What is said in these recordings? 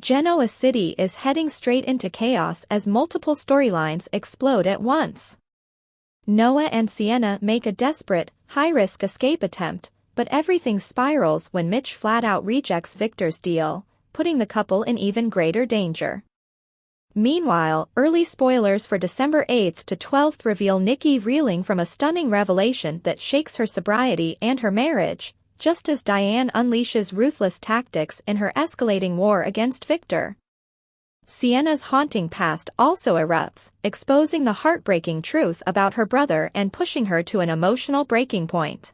Genoa City is heading straight into chaos as multiple storylines explode at once. Noah and Sienna make a desperate, high-risk escape attempt, but everything spirals when Mitch flat-out rejects Victor's deal, putting the couple in even greater danger. Meanwhile, early spoilers for December 8th to 12th reveal Nikki reeling from a stunning revelation that shakes her sobriety and her marriage, just as Diane unleashes ruthless tactics in her escalating war against Victor. Sienna's haunting past also erupts, exposing the heartbreaking truth about her brother and pushing her to an emotional breaking point.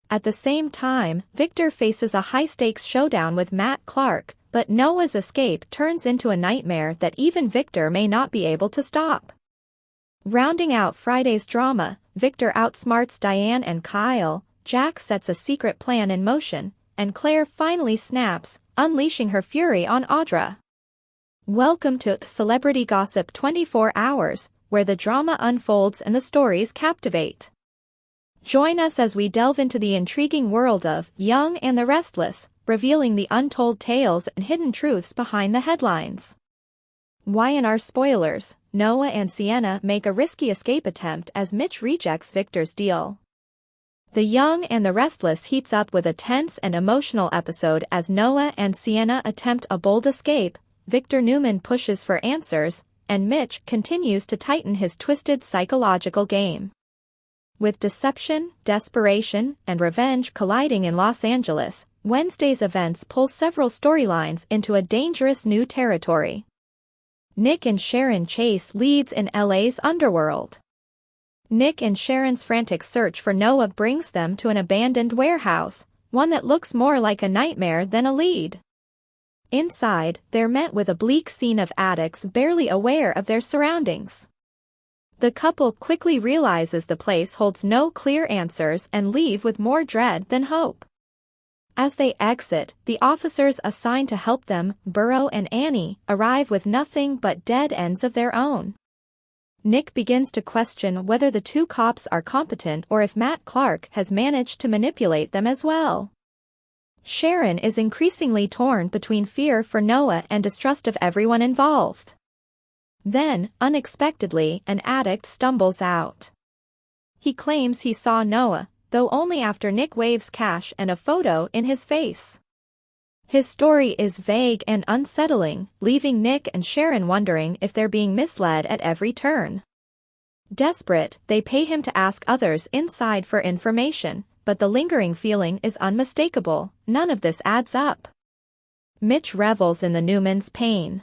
At the same time, Victor faces a high-stakes showdown with Matt Clark, but Noah's escape turns into a nightmare that even Victor may not be able to stop. Rounding out Friday's drama, Victor outsmarts Diane and Kyle, Jack sets a secret plan in motion, and Claire finally snaps, unleashing her fury on Audra. Welcome to Celebrity Gossip 24 Hours, where the drama unfolds and the stories captivate. Join us as we delve into the intriguing world of Young and the Restless, revealing the untold tales and hidden truths behind the headlines. Why in our spoilers, Noah and Sienna make a risky escape attempt as Mitch rejects Victor's deal. The Young and the Restless heats up with a tense and emotional episode as Noah and Sienna attempt a bold escape, Victor Newman pushes for answers, and Mitch continues to tighten his twisted psychological game. With deception, desperation, and revenge colliding in Los Angeles, Wednesday's events pull several storylines into a dangerous new territory. Nick and Sharon chase leads in LA's underworld. Nick and Sharon's frantic search for Noah brings them to an abandoned warehouse, one that looks more like a nightmare than a lead. Inside, they're met with a bleak scene of addicts barely aware of their surroundings. The couple quickly realizes the place holds no clear answers and leave with more dread than hope. As they exit, the officers assigned to help them, Burrow and Annie, arrive with nothing but dead ends of their own. Nick begins to question whether the two cops are competent or if Matt Clark has managed to manipulate them as well. Sharon is increasingly torn between fear for Noah and distrust of everyone involved. Then, unexpectedly, an addict stumbles out. He claims he saw Noah, though only after Nick waves cash and a photo in his face. His story is vague and unsettling, leaving Nick and Sharon wondering if they're being misled at every turn. Desperate, they pay him to ask others inside for information, but the lingering feeling is unmistakable. None of this adds up. Mitch revels in the Newmans' pain.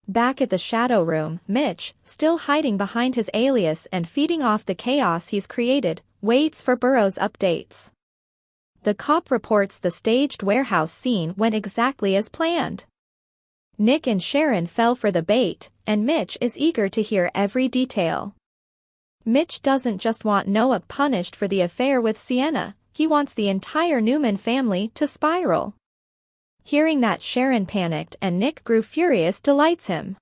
Back at the Shadow Room, Mitch, still hiding behind his alias and feeding off the chaos he's created, waits for Burrow's updates. The cop reports the staged warehouse scene went exactly as planned. Nick and Sharon fell for the bait, and Mitch is eager to hear every detail. Mitch doesn't just want Noah punished for the affair with Sienna, he wants the entire Newman family to spiral. Hearing that Sharon panicked and Nick grew furious delights him.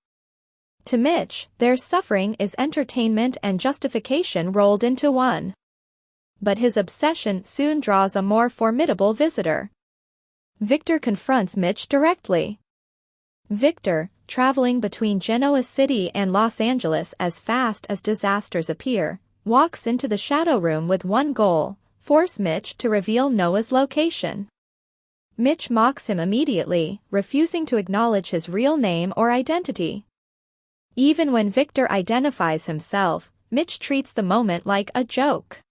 To Mitch, their suffering is entertainment and justification rolled into one. But his obsession soon draws a more formidable visitor. Victor confronts Mitch directly. Victor, traveling between Genoa City and Los Angeles as fast as disasters appear, walks into the Shadow Room with one goal: force Mitch to reveal Noah's location. Mitch mocks him immediately, refusing to acknowledge his real name or identity. Even when Victor identifies himself, Mitch treats the moment like a joke.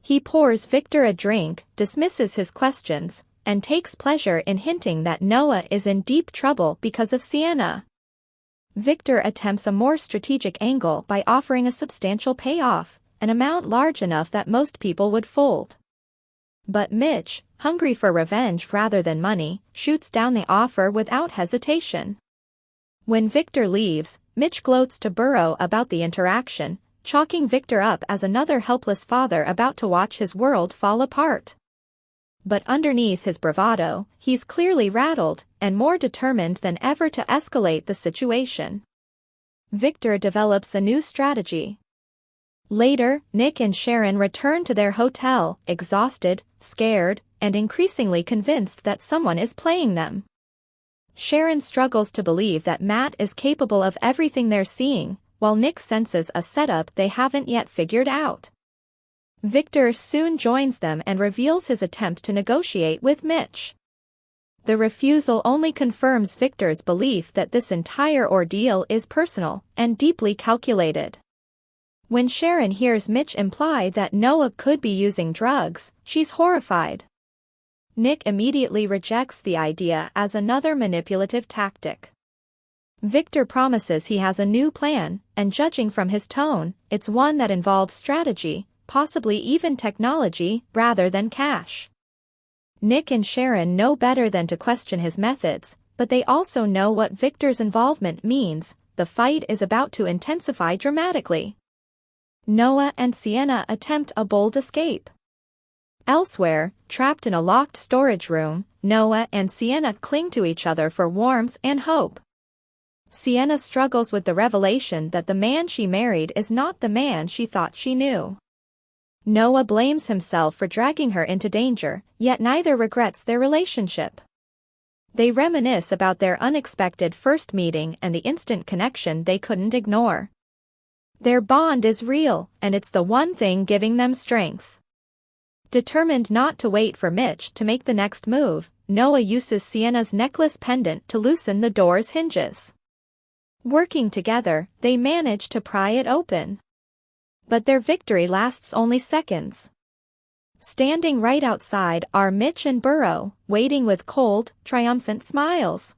He pours Victor a drink, dismisses his questions, and takes pleasure in hinting that Noah is in deep trouble because of Sienna. Victor attempts a more strategic angle by offering a substantial payoff, an amount large enough that most people would fold. But Mitch, hungry for revenge rather than money, shoots down the offer without hesitation. When Victor leaves, Mitch gloats to Burrow about the interaction, chalking Victor up as another helpless father about to watch his world fall apart. But underneath his bravado, he's clearly rattled, and more determined than ever to escalate the situation. Victor develops a new strategy. Later, Nick and Sharon return to their hotel, exhausted, scared, and increasingly convinced that someone is playing them. Sharon struggles to believe that Matt is capable of everything they're seeing, while Nick senses a setup they haven't yet figured out. Victor soon joins them and reveals his attempt to negotiate with Mitch. The refusal only confirms Victor's belief that this entire ordeal is personal and deeply calculated. When Sharon hears Mitch imply that Noah could be using drugs, she's horrified. Nick immediately rejects the idea as another manipulative tactic. Victor promises he has a new plan, and judging from his tone, it's one that involves strategy, possibly even technology, rather than cash. Nick and Sharon know better than to question his methods, but they also know what Victor's involvement means. The fight is about to intensify dramatically. Noah and Sienna attempt a bold escape. Elsewhere, trapped in a locked storage room, Noah and Sienna cling to each other for warmth and hope. Sienna struggles with the revelation that the man she married is not the man she thought she knew. Noah blames himself for dragging her into danger, yet neither regrets their relationship. They reminisce about their unexpected first meeting and the instant connection they couldn't ignore. Their bond is real, and it's the one thing giving them strength. Determined not to wait for Mitch to make the next move, Noah uses Sienna's necklace pendant to loosen the door's hinges. Working together, they manage to pry it open. But their victory lasts only seconds. Standing right outside are Mitch and Burrow, waiting with cold, triumphant smiles.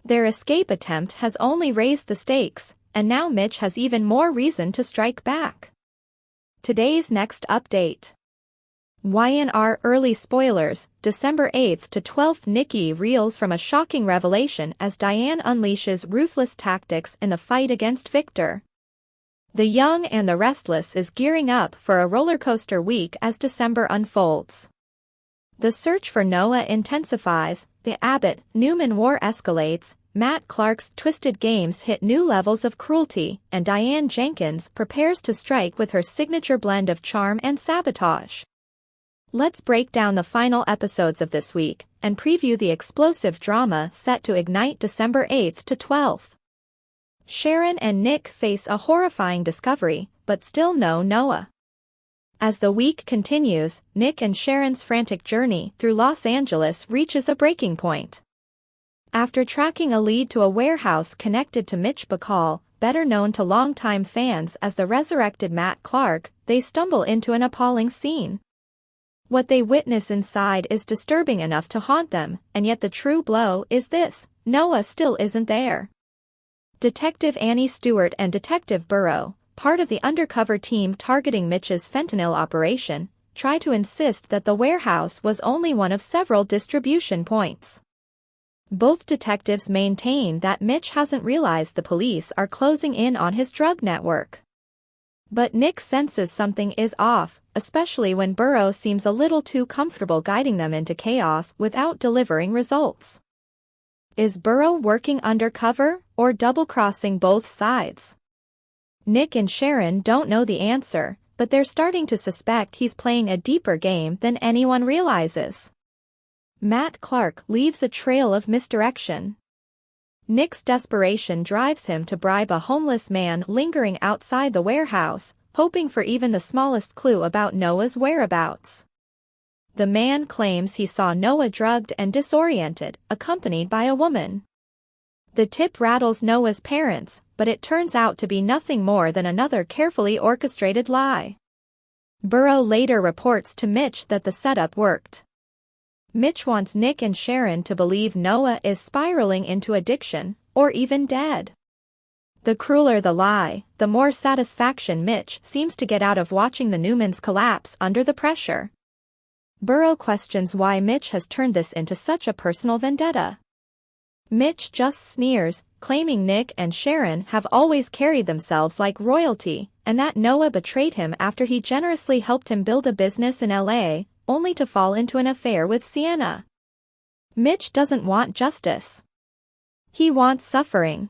Their escape attempt has only raised the stakes, and now Mitch has even more reason to strike back. Today's next update. YNR early spoilers, December 8th to 12th. Nikki reels from a shocking revelation as Diane unleashes ruthless tactics in the fight against Victor. The Young and the Restless is gearing up for a rollercoaster week as December unfolds. The search for Noah intensifies, the Abbott-Newman war escalates, Matt Clark's twisted games hit new levels of cruelty, and Diane Jenkins prepares to strike with her signature blend of charm and sabotage. Let's break down the final episodes of this week and preview the explosive drama set to ignite December 8th to 12th. Sharon and Nick face a horrifying discovery, but still know Noah. As the week continues, Nick and Sharon's frantic journey through Los Angeles reaches a breaking point. After tracking a lead to a warehouse connected to Mitch Bacall, better known to longtime fans as the resurrected Matt Clark, they stumble into an appalling scene. What they witness inside is disturbing enough to haunt them, and yet the true blow is this: Noah still isn't there. Detective Annie Stewart and Detective Burrow, part of the undercover team targeting Mitch's fentanyl operation, try to insist that the warehouse was only one of several distribution points. Both detectives maintain that Mitch hasn't realized the police are closing in on his drug network. But Nick senses something is off, especially when Burrow seems a little too comfortable guiding them into chaos without delivering results. Is Burrow working undercover, or double-crossing both sides? Nick and Sharon don't know the answer, but they're starting to suspect he's playing a deeper game than anyone realizes. Matt Clark leaves a trail of misdirection. Nick's desperation drives him to bribe a homeless man lingering outside the warehouse, hoping for even the smallest clue about Noah's whereabouts. The man claims he saw Noah drugged and disoriented, accompanied by a woman. The tip rattles Noah's parents, but it turns out to be nothing more than another carefully orchestrated lie. Burrow later reports to Mitch that the setup worked. Mitch wants Nick and Sharon to believe Noah is spiraling into addiction, or even dead. The crueler the lie, the more satisfaction Mitch seems to get out of watching the Newmans collapse under the pressure. Burrow questions why Mitch has turned this into such a personal vendetta. Mitch just sneers, claiming Nick and Sharon have always carried themselves like royalty, and that Noah betrayed him after he generously helped him build a business in LA, only to fall into an affair with Sienna. Mitch doesn't want justice. He wants suffering.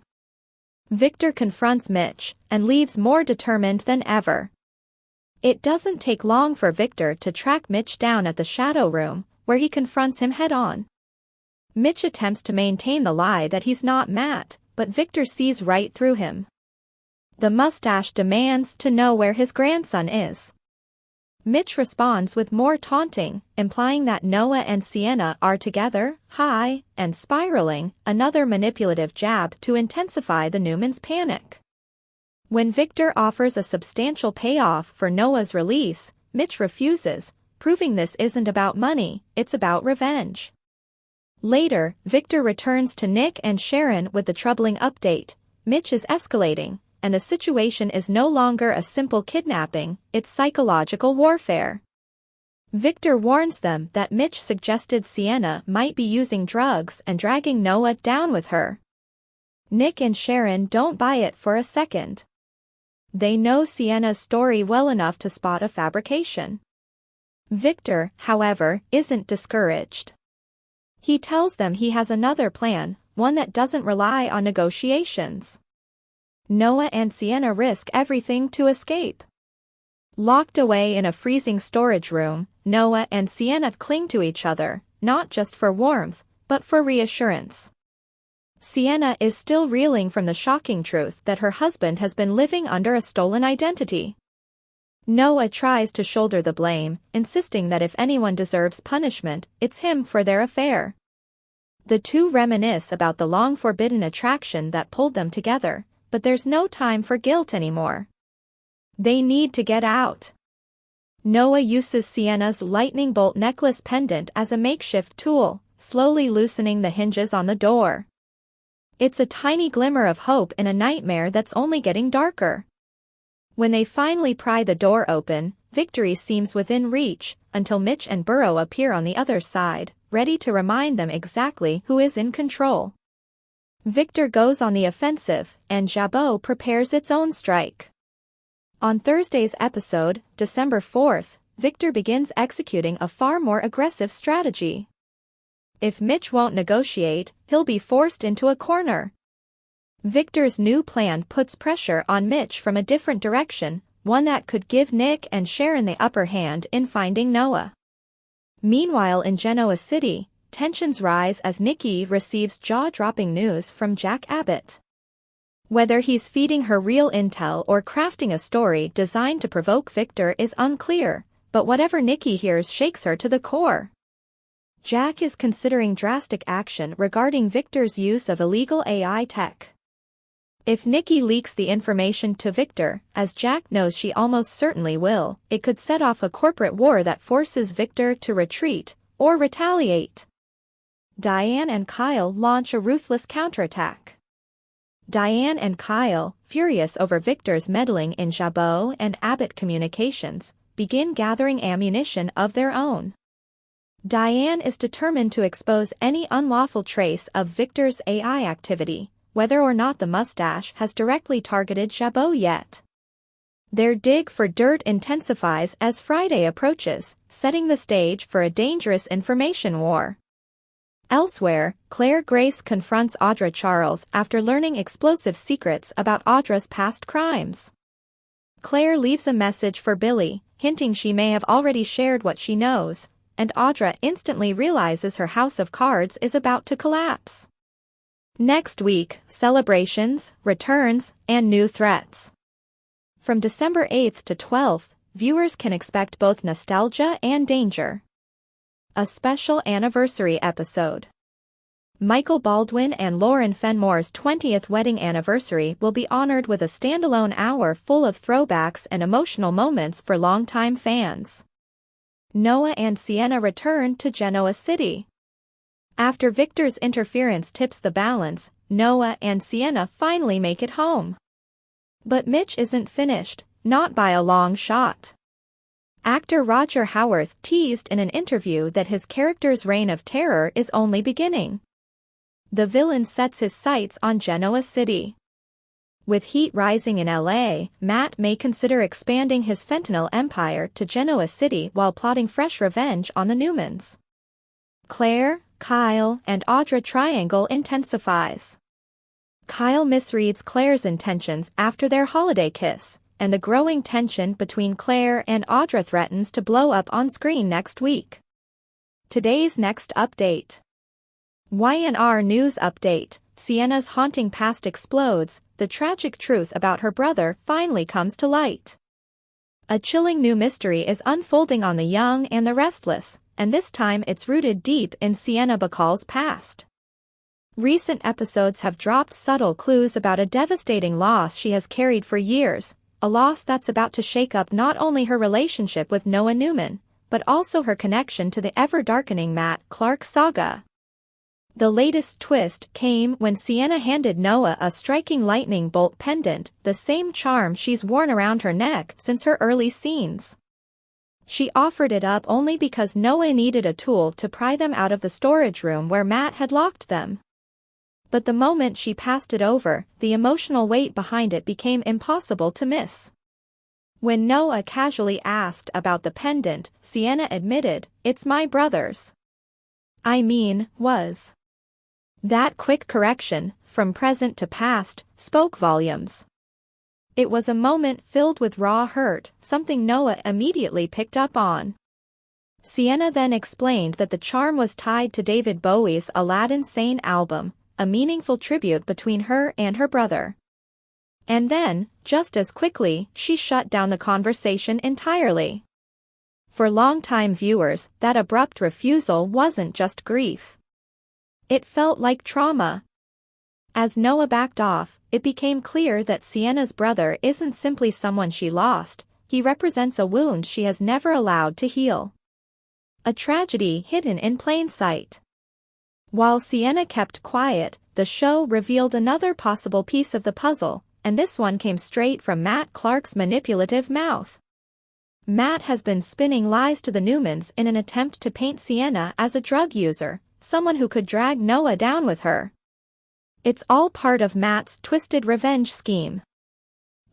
Victor confronts Mitch, and leaves more determined than ever. It doesn't take long for Victor to track Mitch down at the Shadow Room, where he confronts him head-on. Mitch attempts to maintain the lie that he's not Matt, but Victor sees right through him. The mustache demands to know where his grandson is. Mitch responds with more taunting, implying that Noah and Sienna are together, high, and spiraling, another manipulative jab to intensify the Newmans' panic. When Victor offers a substantial payoff for Noah's release, Mitch refuses, proving this isn't about money, it's about revenge. Later, Victor returns to Nick and Sharon with the troubling update: Mitch is escalating, and the situation is no longer a simple kidnapping, it's psychological warfare. Victor warns them that Mitch suggested Sienna might be using drugs and dragging Noah down with her. Nick and Sharon don't buy it for a second. They know Sienna's story well enough to spot a fabrication. Victor, however, isn't discouraged. He tells them he has another plan, one that doesn't rely on negotiations. Noah and Sienna risk everything to escape. Locked away in a freezing storage room, Noah and Sienna cling to each other, not just for warmth, but for reassurance. Sienna is still reeling from the shocking truth that her husband has been living under a stolen identity. Noah tries to shoulder the blame, insisting that if anyone deserves punishment, it's him for their affair. The two reminisce about the long-forbidden attraction that pulled them together, but there's no time for guilt anymore. They need to get out. Noah uses Sienna's lightning bolt necklace pendant as a makeshift tool, slowly loosening the hinges on the door. It's a tiny glimmer of hope in a nightmare that's only getting darker. When they finally pry the door open, victory seems within reach, until Mitch and Burrow appear on the other side, ready to remind them exactly who is in control. Victor goes on the offensive, and Jabot prepares its own strike. On Thursday's episode, December 4th, Victor begins executing a far more aggressive strategy. If Mitch won't negotiate, he'll be forced into a corner. Victor's new plan puts pressure on Mitch from a different direction, one that could give Nick and Sharon the upper hand in finding Noah. Meanwhile in Genoa City, tensions rise as Nikki receives jaw-dropping news from Jack Abbott. Whether he's feeding her real intel or crafting a story designed to provoke Victor is unclear, but whatever Nikki hears shakes her to the core. Jack is considering drastic action regarding Victor's use of illegal AI tech. If Nikki leaks the information to Victor, as Jack knows she almost certainly will, it could set off a corporate war that forces Victor to retreat, or retaliate. Diane and Kyle launch a ruthless counterattack. Diane and Kyle, furious over Victor's meddling in Jabot and Abbott communications, begin gathering ammunition of their own. Diane is determined to expose any unlawful trace of Victor's AI activity, whether or not the mustache has directly targeted Jabot yet. Their dig for dirt intensifies as Friday approaches, setting the stage for a dangerous information war. Elsewhere, Claire Grace confronts Audra Charles after learning explosive secrets about Audra's past crimes. Claire leaves a message for Billy, hinting she may have already shared what she knows, and Audra instantly realizes her house of cards is about to collapse. Next week, celebrations, returns, and new threats. From December 8th to 12th, viewers can expect both nostalgia and danger. A special anniversary episode. Michael Baldwin and Lauren Fenmore's 20th wedding anniversary will be honored with a standalone hour full of throwbacks and emotional moments for longtime fans. Noah and Sienna return to Genoa City. After Victor's interference tips the balance, Noah and Sienna finally make it home. But Mitch isn't finished, not by a long shot. Actor Roger Howarth teased in an interview that his character's reign of terror is only beginning. The villain sets his sights on Genoa City. With heat rising in LA, Matt may consider expanding his fentanyl empire to Genoa City while plotting fresh revenge on the Newmans. Claire, Kyle, and Audra triangle intensifies. Kyle misreads Claire's intentions after their holiday kiss, and the growing tension between Claire and Audra threatens to blow up on screen next week. Today's next update. YNR News Update: Sienna's haunting past explodes, the tragic truth about her brother finally comes to light. A chilling new mystery is unfolding on The Young and the Restless, and this time it's rooted deep in Sienna Bacall's past. Recent episodes have dropped subtle clues about a devastating loss she has carried for years, a loss that's about to shake up not only her relationship with Noah Newman, but also her connection to the ever-darkening Matt Clark saga. The latest twist came when Sienna handed Noah a striking lightning bolt pendant, the same charm she's worn around her neck since her early scenes. She offered it up only because Noah needed a tool to pry them out of the storage room where Matt had locked them. But the moment she passed it over, the emotional weight behind it became impossible to miss. When Noah casually asked about the pendant, Sienna admitted, "It's my brother's." Was. That quick correction, from present to past, spoke volumes. It was a moment filled with raw hurt, something Noah immediately picked up on. Sienna then explained that the charm was tied to David Bowie's Aladdin Sane album, a meaningful tribute between her and her brother. And then, just as quickly, she shut down the conversation entirely. For longtime viewers, that abrupt refusal wasn't just grief. It felt like trauma. As Noah backed off, it became clear that Sienna's brother isn't simply someone she lost, he represents a wound she has never allowed to heal. A tragedy hidden in plain sight. While Sienna kept quiet, the show revealed another possible piece of the puzzle, and this one came straight from Matt Clark's manipulative mouth. Matt has been spinning lies to the Newmans in an attempt to paint Sienna as a drug user, someone who could drag Noah down with her. It's all part of Matt's twisted revenge scheme.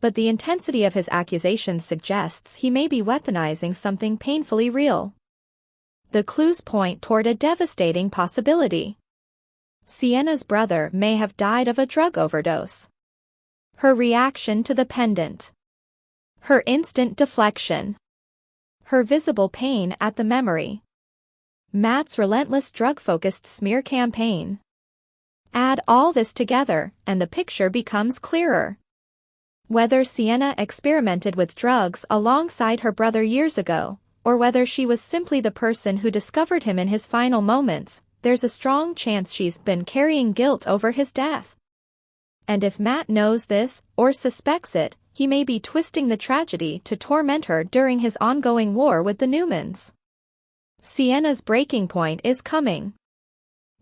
But the intensity of his accusations suggests he may be weaponizing something painfully real. The clues point toward a devastating possibility. Sienna's brother may have died of a drug overdose. Her reaction to the pendant. Her instant deflection. Her visible pain at the memory. Matt's relentless drug-focused smear campaign. Add all this together, and the picture becomes clearer. Whether Sienna experimented with drugs alongside her brother years ago, or whether she was simply the person who discovered him in his final moments, there's a strong chance she's been carrying guilt over his death. And if Matt knows this, or suspects it, he may be twisting the tragedy to torment her during his ongoing war with the Newmans. Sienna's breaking point is coming.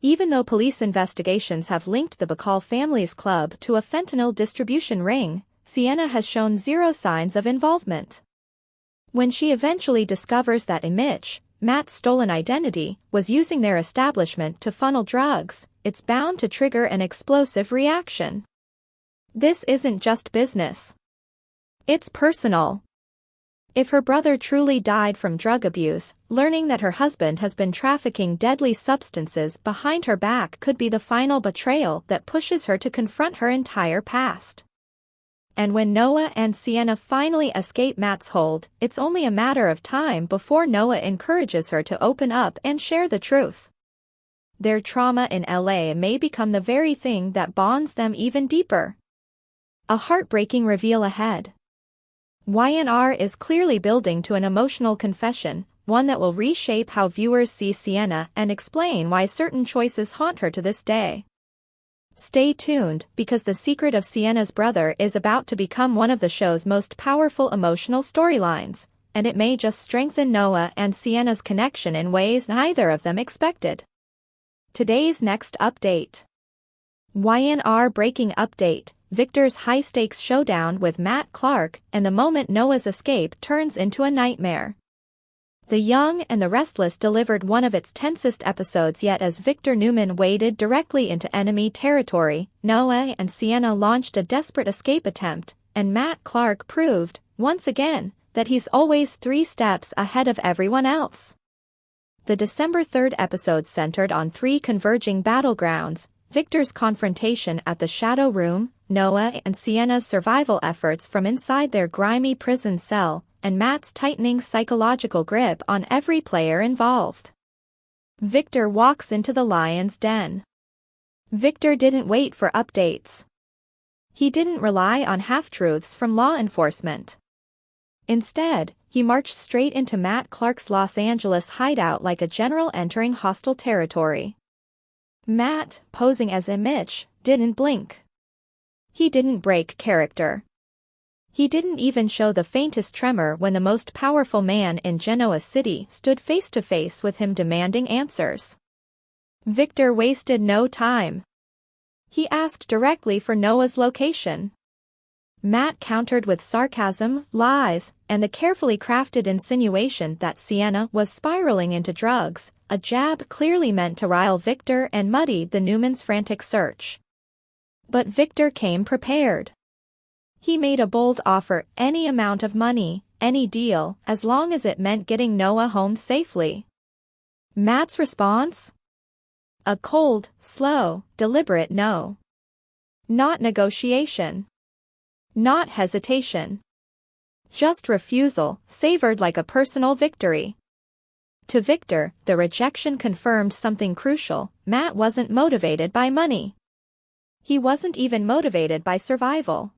Even though police investigations have linked the Bacall family's club to a fentanyl distribution ring, Sienna has shown zero signs of involvement. When she eventually discovers that Amidst, Matt's stolen identity, was using their establishment to funnel drugs, it's bound to trigger an explosive reaction. This isn't just business. It's personal. If her brother truly died from drug abuse, learning that her husband has been trafficking deadly substances behind her back could be the final betrayal that pushes her to confront her entire past. And when Noah and Sienna finally escape Matt's hold, it's only a matter of time before Noah encourages her to open up and share the truth. Their trauma in LA may become the very thing that bonds them even deeper. A heartbreaking reveal ahead. YNR is clearly building to an emotional confession, one that will reshape how viewers see Sienna and explain why certain choices haunt her to this day. Stay tuned, because the secret of Sienna's brother is about to become one of the show's most powerful emotional storylines, and it may just strengthen Noah and Sienna's connection in ways neither of them expected. Today's next update. YNR breaking update. Victor's high-stakes showdown with Matt Clark, and the moment Noah's escape turns into a nightmare. The Young and the Restless delivered one of its tensest episodes yet as Victor Newman waded directly into enemy territory. Noah and Sienna launched a desperate escape attempt, and Matt Clark proved, once again, that he's always 3 steps ahead of everyone else. The December 3rd episode centered on 3 converging battlegrounds: Victor's confrontation at the Shadow Room, Noah and Sienna's survival efforts from inside their grimy prison cell, and Matt's tightening psychological grip on every player involved. Victor walks into the lion's den. Victor didn't wait for updates. He didn't rely on half-truths from law enforcement. Instead, he marched straight into Matt Clark's Los Angeles hideout like a general entering hostile territory. Matt, posing as Amidst, didn't blink. He didn't break character. He didn't even show the faintest tremor when the most powerful man in Genoa City stood face to face with him demanding answers. Victor wasted no time. He asked directly for Noah's location. Matt countered with sarcasm, lies, and the carefully crafted insinuation that Sienna was spiraling into drugs, a jab clearly meant to rile Victor and muddy the Newman's frantic search. But Victor came prepared. He made a bold offer: any amount of money, any deal, as long as it meant getting Noah home safely. Matt's response? A cold, slow, deliberate no. Not negotiation. Not hesitation. Just refusal, savored like a personal victory. To Victor, the rejection confirmed something crucial: Matt wasn't motivated by money. He wasn't even motivated by survival.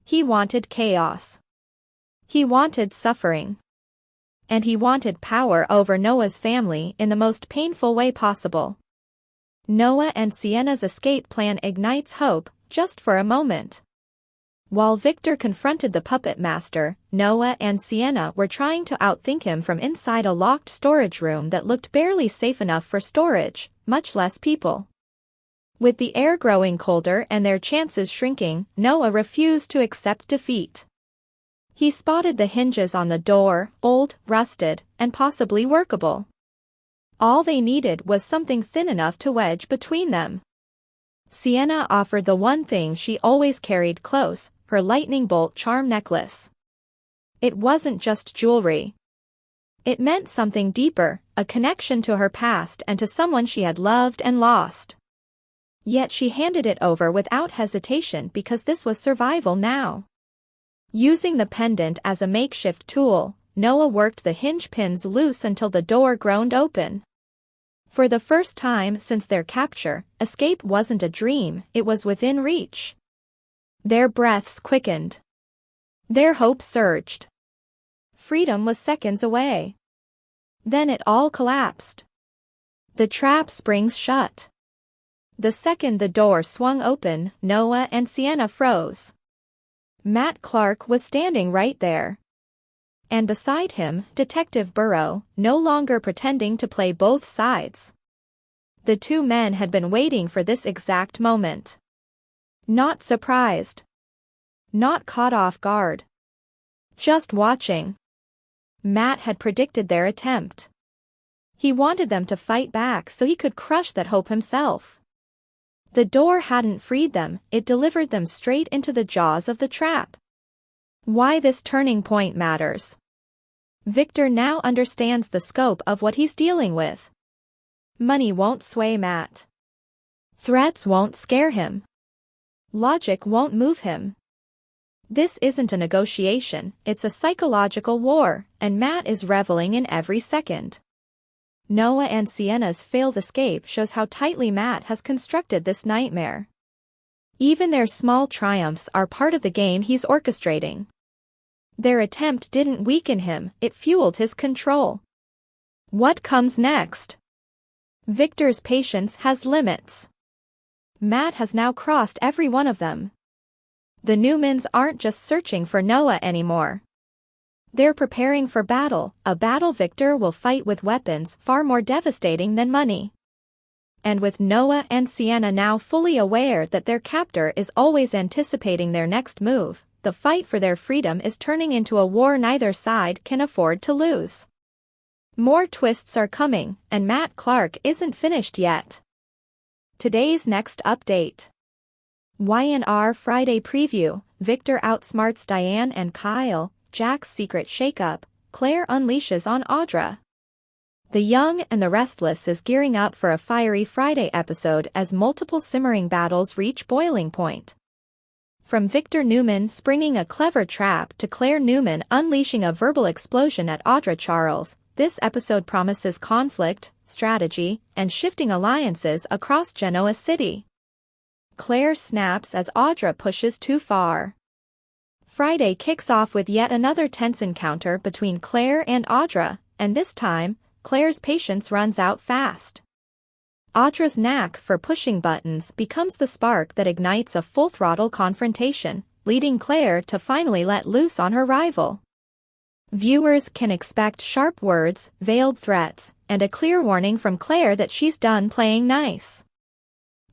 He wanted chaos. He wanted suffering. And he wanted power over Noah's family in the most painful way possible. Noah and Sienna's escape plan ignites hope, just for a moment. While Victor confronted the puppet master, Noah and Sienna were trying to outthink him from inside a locked storage room that looked barely safe enough for storage, much less people. With the air growing colder and their chances shrinking, Noah refused to accept defeat. He spotted the hinges on the door, old, rusted, and possibly workable. All they needed was something thin enough to wedge between them. Sienna offered the one thing she always carried close: her lightning bolt charm necklace. It wasn't just jewelry. It meant something deeper, a connection to her past and to someone she had loved and lost. Yet she handed it over without hesitation because this was survival now. Using the pendant as a makeshift tool, Noah worked the hinge pins loose until the door groaned open. For the first time since their capture, escape wasn't a dream, it was within reach. Their breaths quickened. Their hope surged. Freedom was seconds away. Then it all collapsed. The trap springs shut. The second the door swung open, Noah and Sienna froze. Matt Clark was standing right there. And beside him, Detective Burrow, no longer pretending to play both sides. The two men had been waiting for this exact moment. Not surprised. Not caught off guard. Just watching. Matt had predicted their attempt. He wanted them to fight back so he could crush that hope himself. The door hadn't freed them, it delivered them straight into the jaws of the trap. Why this turning point matters. Victor now understands the scope of what he's dealing with. Money won't sway Matt. Threats won't scare him. Logic won't move him. This isn't a negotiation, it's a psychological war, and Matt is reveling in every second. Noah and Sienna's failed escape shows how tightly Matt has constructed this nightmare. Even their small triumphs are part of the game he's orchestrating. Their attempt didn't weaken him, it fueled his control. What comes next? Victor's patience has limits. Matt has now crossed every one of them. The Newmans aren't just searching for Noah anymore. They're preparing for battle, a battle Victor will fight with weapons far more devastating than money. And with Noah and Sienna now fully aware that their captor is always anticipating their next move, the fight for their freedom is turning into a war neither side can afford to lose. More twists are coming, and Matt Clark isn't finished yet. Today's next update. YNR Friday preview: Victor outsmarts Diane and Kyle, Jack's secret shakeup, Claire unleashes on Audra. The Young and the Restless is gearing up for a fiery Friday episode as multiple simmering battles reach boiling point. From Victor Newman springing a clever trap to Claire Newman unleashing a verbal explosion at Audra Charles, this episode promises conflict, strategy, and shifting alliances across Genoa City. Claire snaps as Audra pushes too far. Friday kicks off with yet another tense encounter between Claire and Audra, and this time, Claire's patience runs out fast. Audra's knack for pushing buttons becomes the spark that ignites a full-throttle confrontation, leading Claire to finally let loose on her rival. Viewers can expect sharp words, veiled threats, and a clear warning from Claire that she's done playing nice.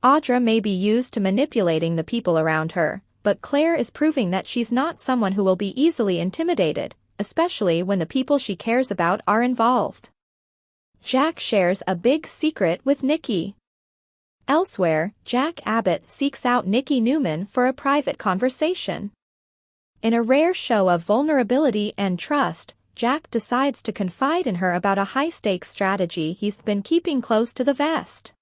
Audra may be used to manipulating the people around her, but Claire is proving that she's not someone who will be easily intimidated, especially when the people she cares about are involved. Jack shares a big secret with Nikki. Elsewhere, Jack Abbott seeks out Nikki Newman for a private conversation. In a rare show of vulnerability and trust, Jack decides to confide in her about a high-stakes strategy he's been keeping close to the vest.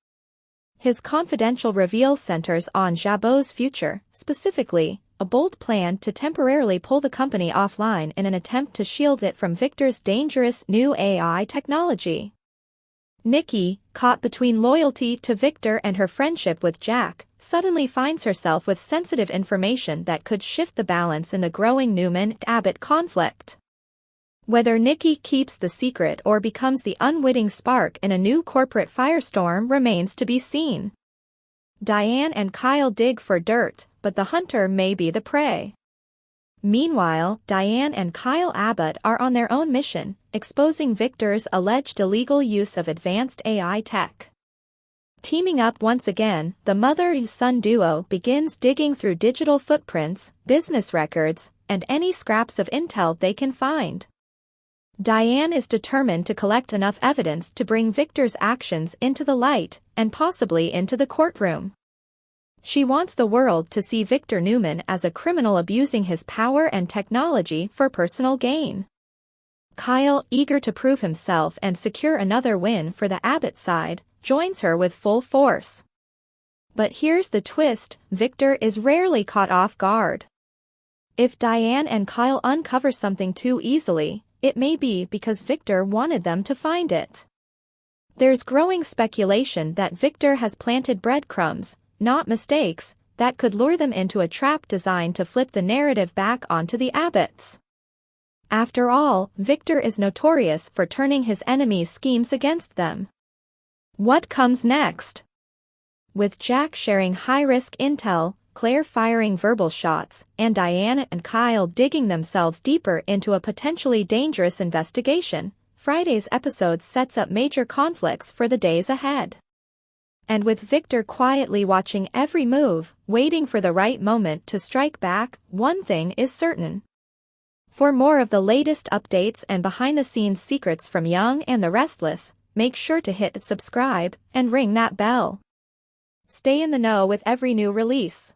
His confidential reveal centers on Jabot's future, specifically, a bold plan to temporarily pull the company offline in an attempt to shield it from Victor's dangerous new AI technology. Nikki, caught between loyalty to Victor and her friendship with Jack, suddenly finds herself with sensitive information that could shift the balance in the growing Newman-Abbott conflict. Whether Nikki keeps the secret or becomes the unwitting spark in a new corporate firestorm remains to be seen. Diane and Kyle dig for dirt, but the hunter may be the prey. Meanwhile, Diane and Kyle Abbott are on their own mission, exposing Victor's alleged illegal use of advanced AI tech. Teaming up once again, the mother-son duo begins digging through digital footprints, business records, and any scraps of intel they can find. Diane is determined to collect enough evidence to bring Victor's actions into the light, and possibly into the courtroom. She wants the world to see Victor Newman as a criminal abusing his power and technology for personal gain. Kyle, eager to prove himself and secure another win for the Abbott side, joins her with full force. But here's the twist: Victor is rarely caught off guard. If Diane and Kyle uncover something too easily, it may be because Victor wanted them to find it. There's growing speculation that Victor has planted breadcrumbs, not mistakes, that could lure them into a trap designed to flip the narrative back onto the Abbotts. After all, Victor is notorious for turning his enemies' schemes against them. What comes next? With Jack sharing high-risk intel, Claire firing verbal shots, and Diane and Kyle digging themselves deeper into a potentially dangerous investigation, Friday's episode sets up major conflicts for the days ahead. And with Victor quietly watching every move, waiting for the right moment to strike back, one thing is certain. For more of the latest updates and behind-the-scenes secrets from Young and the Restless, make sure to hit subscribe and ring that bell. Stay in the know with every new release.